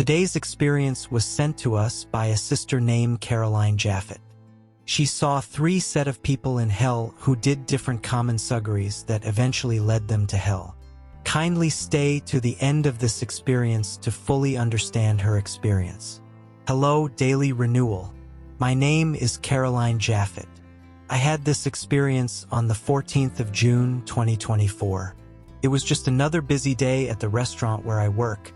Today's experience was sent to us by a sister named Caroline Jaffet. She saw 3 set of people in hell who did different common suggeries that eventually led them to hell. Kindly stay to the end of this experience to fully understand her experience. Hello, Daily Renewal. My name is Caroline Jaffet. I had this experience on the 14th of June, 2024. It was just another busy day at the restaurant where I work,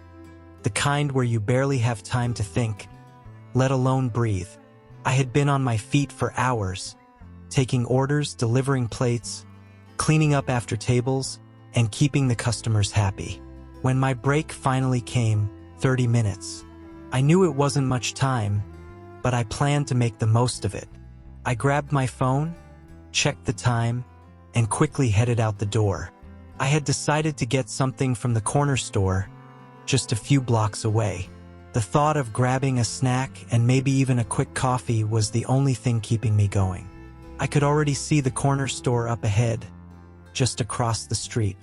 the kind where you barely have time to think, let alone breathe. I had been on my feet for hours, taking orders, delivering plates, cleaning up after tables, and keeping the customers happy. When my break finally came, 30 minutes, I knew it wasn't much time, but I planned to make the most of it. I grabbed my phone, checked the time, and quickly headed out the door. I had decided to get something from the corner store, just a few blocks away. The thought of grabbing a snack and maybe even a quick coffee was the only thing keeping me going. I could already see the corner store up ahead, just across the street.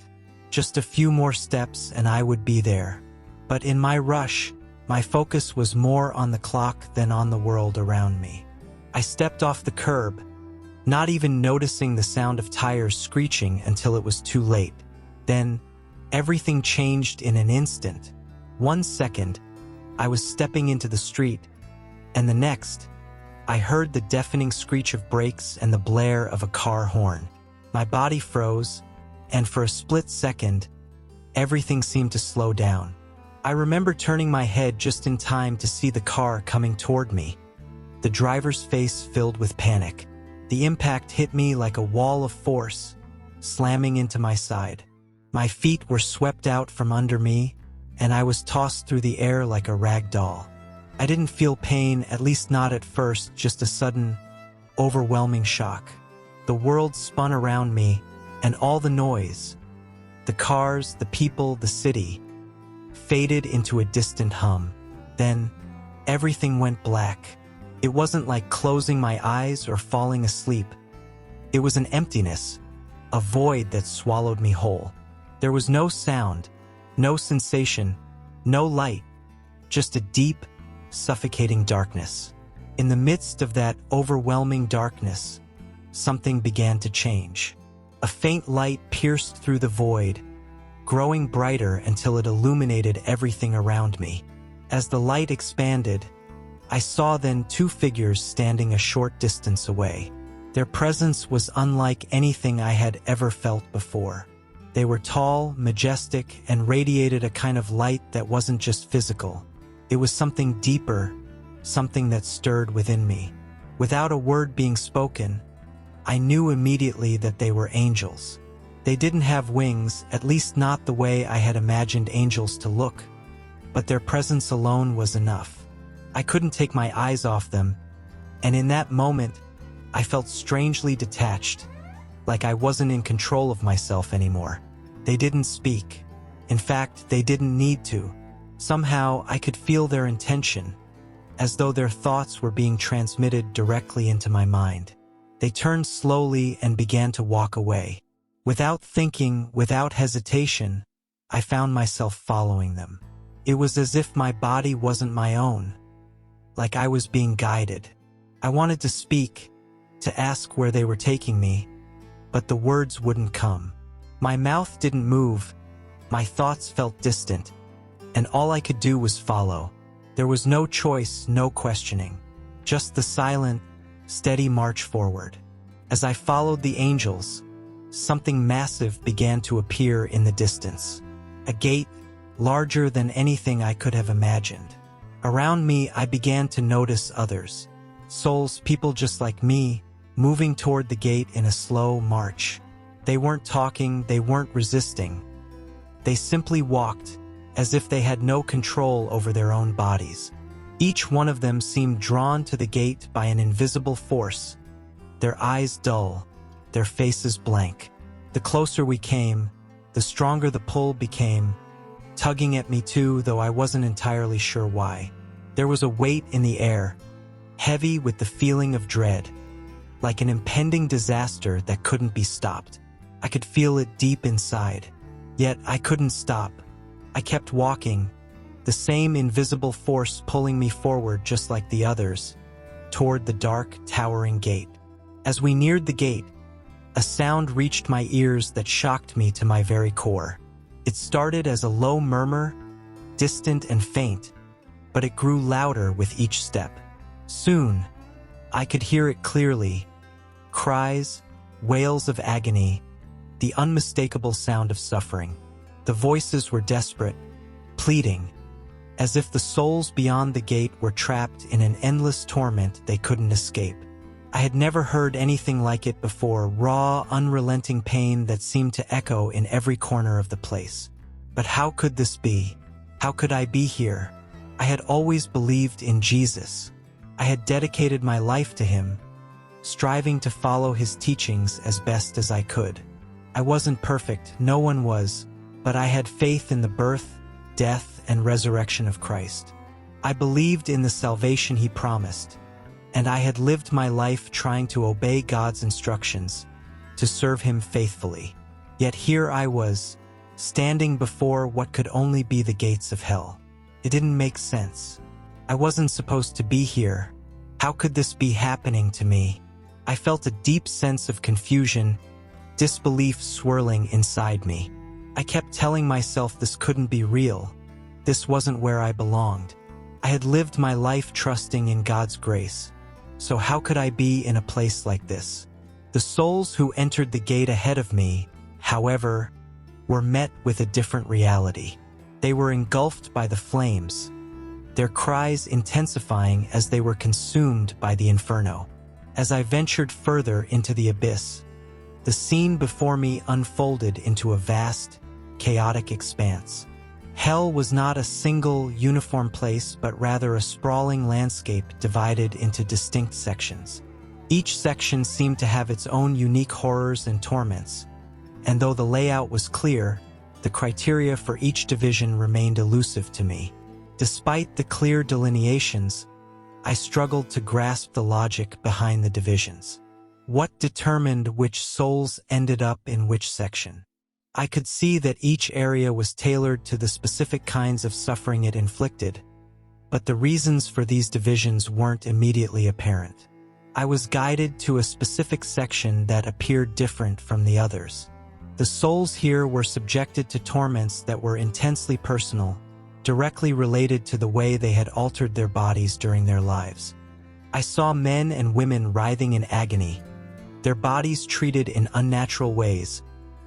Just a few more steps and I would be there. But in my rush, my focus was more on the clock than on the world around me. I stepped off the curb, not even noticing the sound of tires screeching until it was too late. Then, everything changed in an instant. 1 second, I was stepping into the street, and the next, I heard the deafening screech of brakes and the blare of a car horn. My body froze, and for a split second, everything seemed to slow down. I remember turning my head just in time to see the car coming toward me, the driver's face filled with panic. The impact hit me like a wall of force, slamming into my side. My feet were swept out from under me, and I was tossed through the air like a rag doll. I didn't feel pain, at least not at first, just a sudden, overwhelming shock. The world spun around me, and all the noise, the cars, the people, the city, faded into a distant hum. Then, everything went black. It wasn't like closing my eyes or falling asleep. It was an emptiness, a void that swallowed me whole. There was no sound, no sensation, no light, just a deep, suffocating darkness. In the midst of that overwhelming darkness, something began to change. A faint light pierced through the void, growing brighter until it illuminated everything around me. As the light expanded, I saw then 2 figures standing a short distance away. Their presence was unlike anything I had ever felt before. They were tall, majestic, and radiated a kind of light that wasn't just physical. It was something deeper, something that stirred within me. Without a word being spoken, I knew immediately that they were angels. They didn't have wings, at least not the way I had imagined angels to look, but their presence alone was enough. I couldn't take my eyes off them, and in that moment, I felt strangely detached, like I wasn't in control of myself anymore. They didn't speak. In fact, they didn't need to. Somehow, I could feel their intention, as though their thoughts were being transmitted directly into my mind. They turned slowly and began to walk away. Without thinking, without hesitation, I found myself following them. It was as if my body wasn't my own, like I was being guided. I wanted to speak, to ask where they were taking me, but the words wouldn't come. My mouth didn't move, my thoughts felt distant, and all I could do was follow. There was no choice, no questioning, just the silent, steady march forward. As I followed the angels, something massive began to appear in the distance. A gate, larger than anything I could have imagined. Around me, I began to notice others, souls, people just like me, moving toward the gate in a slow march. They weren't talking, they weren't resisting. They simply walked, as if they had no control over their own bodies. Each one of them seemed drawn to the gate by an invisible force, their eyes dull, their faces blank. The closer we came, the stronger the pull became, tugging at me too, though I wasn't entirely sure why. There was a weight in the air, heavy with the feeling of dread, like an impending disaster that couldn't be stopped. I could feel it deep inside, yet I couldn't stop. I kept walking, the same invisible force pulling me forward just like the others, toward the dark, towering gate. As we neared the gate, a sound reached my ears that shocked me to my very core. It started as a low murmur, distant and faint, but it grew louder with each step. Soon, I could hear it clearly: cries, wails of agony, the unmistakable sound of suffering. The voices were desperate, pleading, as if the souls beyond the gate were trapped in an endless torment they couldn't escape. I had never heard anything like it before, raw, unrelenting pain that seemed to echo in every corner of the place. But how could this be? How could I be here? I had always believed in Jesus. I had dedicated my life to him, striving to follow his teachings as best as I could. I wasn't perfect, no one was, but I had faith in the birth, death, and resurrection of Christ. I believed in the salvation he promised, and I had lived my life trying to obey God's instructions, to serve him faithfully. Yet here I was, standing before what could only be the gates of hell. It didn't make sense. I wasn't supposed to be here. How could this be happening to me? I felt a deep sense of confusion, disbelief swirling inside me. I kept telling myself this couldn't be real. This wasn't where I belonged. I had lived my life trusting in God's grace. So how could I be in a place like this? The souls who entered the gate ahead of me, however, were met with a different reality. They were engulfed by the flames, their cries intensifying as they were consumed by the inferno. As I ventured further into the abyss, the scene before me unfolded into a vast, chaotic expanse. Hell was not a single, uniform place, but rather a sprawling landscape divided into distinct sections. Each section seemed to have its own unique horrors and torments, and though the layout was clear, the criteria for each division remained elusive to me. Despite the clear delineations, I struggled to grasp the logic behind the divisions. What determined which souls ended up in which section? I could see that each area was tailored to the specific kinds of suffering it inflicted, but the reasons for these divisions weren't immediately apparent. I was guided to a specific section that appeared different from the others. The souls here were subjected to torments that were intensely personal, directly related to the way they had altered their bodies during their lives. I saw men and women writhing in agony, their bodies treated in unnatural ways,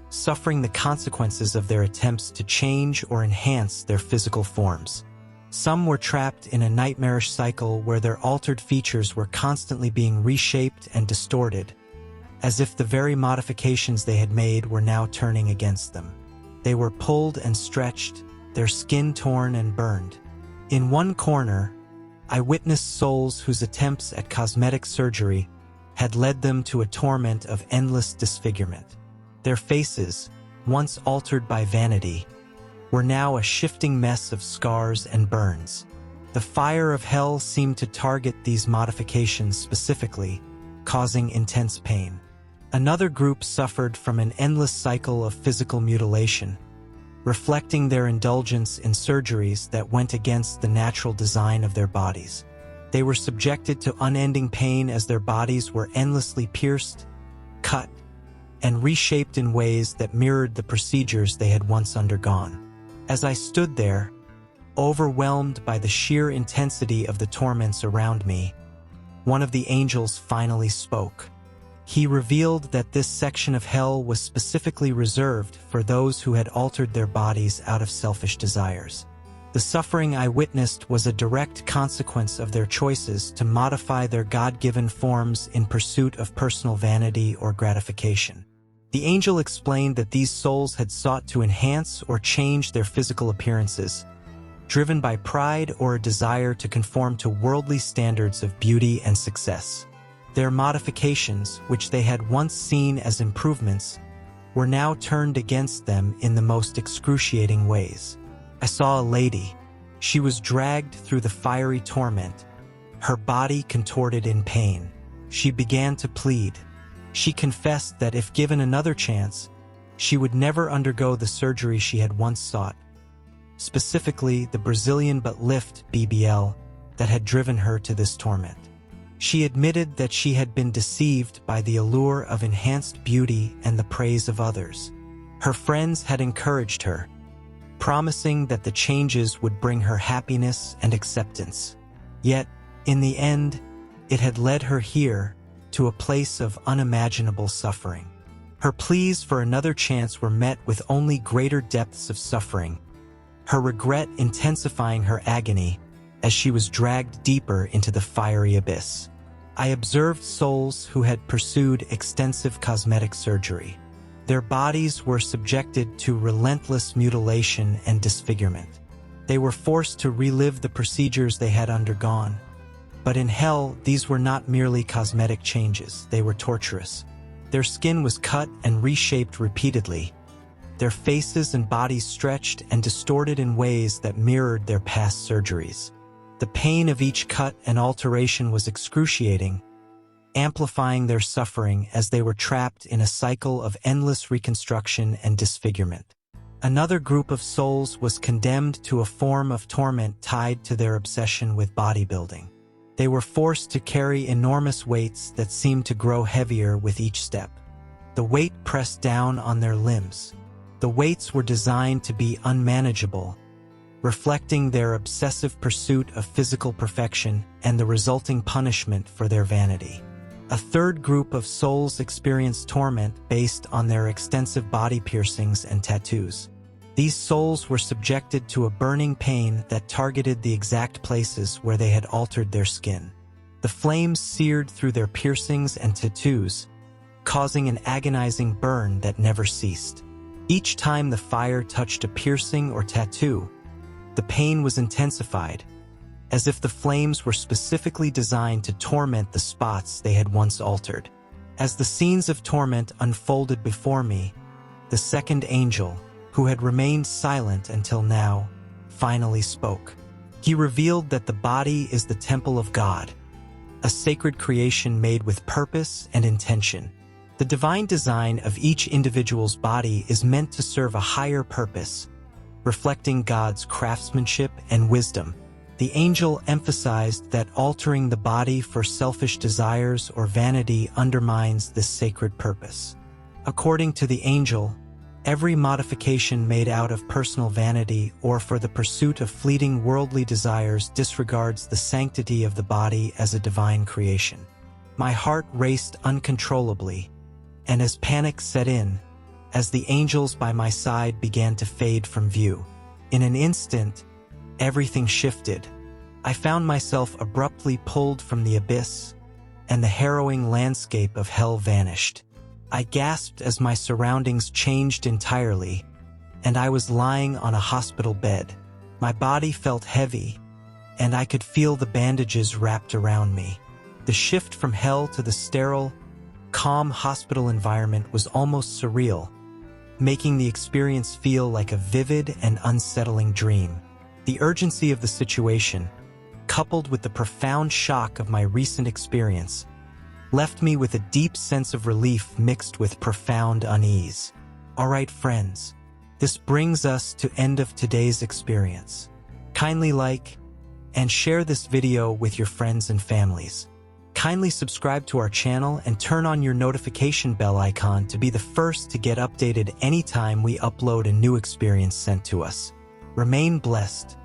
suffering the consequences of their attempts to change or enhance their physical forms. Some were trapped in a nightmarish cycle where their altered features were constantly being reshaped and distorted, as if the very modifications they had made were now turning against them. They were pulled and stretched, their skin torn and burned. In one corner, I witnessed souls whose attempts at cosmetic surgery had led them to a torment of endless disfigurement. Their faces, once altered by vanity, were now a shifting mess of scars and burns. The fire of hell seemed to target these modifications specifically, causing intense pain. Another group suffered from an endless cycle of physical mutilation, reflecting their indulgence in surgeries that went against the natural design of their bodies. They were subjected to unending pain as their bodies were endlessly pierced, cut, and reshaped in ways that mirrored the procedures they had once undergone. As I stood there, overwhelmed by the sheer intensity of the torments around me, one of the angels finally spoke. He revealed that this section of hell was specifically reserved for those who had altered their bodies out of selfish desires. The suffering I witnessed was a direct consequence of their choices to modify their God-given forms in pursuit of personal vanity or gratification. The angel explained that these souls had sought to enhance or change their physical appearances, driven by pride or a desire to conform to worldly standards of beauty and success. Their modifications, which they had once seen as improvements, were now turned against them in the most excruciating ways. I saw a lady. She was dragged through the fiery torment, her body contorted in pain. She began to plead. She confessed that if given another chance, she would never undergo the surgery she had once sought. specifically the Brazilian butt lift (BBL) that had driven her to this torment. She admitted that she had been deceived by the allure of enhanced beauty and the praise of others. Her friends had encouraged her, promising that the changes would bring her happiness and acceptance. Yet, in the end, it had led her here, to a place of unimaginable suffering. Her pleas for another chance were met with only greater depths of suffering, her regret intensifying her agony as she was dragged deeper into the fiery abyss. I observed souls who had pursued extensive cosmetic surgery. Their bodies were subjected to relentless mutilation and disfigurement. They were forced to relive the procedures they had undergone. But in hell, these were not merely cosmetic changes, they were torturous. Their skin was cut and reshaped repeatedly, their faces and bodies stretched and distorted in ways that mirrored their past surgeries. The pain of each cut and alteration was excruciating, amplifying their suffering as they were trapped in a cycle of endless reconstruction and disfigurement. Another group of souls was condemned to a form of torment tied to their obsession with bodybuilding. They were forced to carry enormous weights that seemed to grow heavier with each step. The weight pressed down on their limbs. The weights were designed to be unmanageable, reflecting their obsessive pursuit of physical perfection and the resulting punishment for their vanity. A third group of souls experienced torment based on their extensive body piercings and tattoos. These souls were subjected to a burning pain that targeted the exact places where they had altered their skin. The flames seared through their piercings and tattoos, causing an agonizing burn that never ceased. Each time the fire touched a piercing or tattoo, the pain was intensified, as if the flames were specifically designed to torment the spots they had once altered. As the scenes of torment unfolded before me, the second angel, who had remained silent until now, finally spoke. He revealed that the body is the temple of God, a sacred creation made with purpose and intention. The divine design of each individual's body is meant to serve a higher purpose, reflecting God's craftsmanship and wisdom. The angel emphasized that altering the body for selfish desires or vanity undermines this sacred purpose. According to the angel, every modification made out of personal vanity or for the pursuit of fleeting worldly desires disregards the sanctity of the body as a divine creation. My heart raced uncontrollably, and as panic set in, as the angels by my side began to fade from view, in an instant, everything shifted. I found myself abruptly pulled from the abyss, and the harrowing landscape of hell vanished. I gasped as my surroundings changed entirely, and I was lying on a hospital bed. My body felt heavy, and I could feel the bandages wrapped around me. The shift from hell to the sterile, calm hospital environment was almost surreal, making the experience feel like a vivid and unsettling dream. The urgency of the situation, coupled with the profound shock of my recent experience, left me with a deep sense of relief mixed with profound unease. All right, friends, this brings us to end of today's experience. Kindly like and share this video with your friends and families. Kindly subscribe to our channel and turn on your notification bell icon to be the first to get updated anytime we upload a new experience sent to us. Remain blessed.